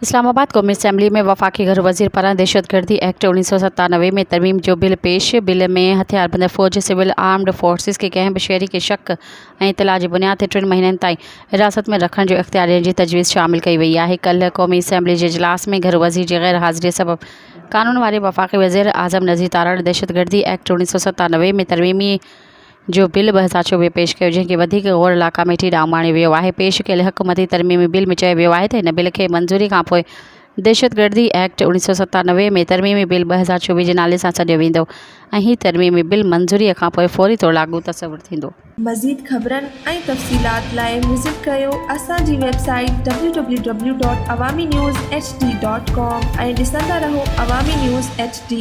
इस्लामाबाद कौमी असम्बली में वफ़ाक़ी घर वज़ीर पारां दहशतगर्दी एक्ट 1997 में तरमीम जो बिल पेश। बिल में हथियारबंद फ़ौज सिविल आर्म्ड फोर्सिस के कंहिं बि शहरी के शक ऐं इतला जी बुनियाद ते 3 महीननि ताईं हिरासत में रखण जो इख्तियार जी तजवीज़ शामिल कई वई आहे। कल्ह क़ौमी असम्बली जे इजलास में घर वज़ीर जी गैर हाज़िरी सबब कानून वारे वफ़ाक़ी वज़ीर आज़म नज़ीर तारण दहशतगर्दी एक्ट 1997 में तरमीमी जो बिल 2024 पेश कयो, जंहिंखे वधीक गौर इलाक़ा में ॾांहुं आणियो वियो आहे। पेश कयल हुकूमती तरमीमी बिल में चयो वियो आहे त हिन बिल खे मंज़ूरी खां पोइ दहशतगर्दी एक्ट 1997 में तरमीमी बिल 2024 जे नाले सां सॾियो वेंदो ऐं हीउ तरमीमी बिल मंज़ूरीअ खां पोइ फ़ौरी तौरु लागू तसवुरु थींदो। मज़ीद ख़बरनि ऐं तफ़सीलात लाइ विज़िट कयो असांजी वेबसाइट www.awamiNewsHD.com ऐं ॾिसंदा रहो अवामी न्यूज़ HD।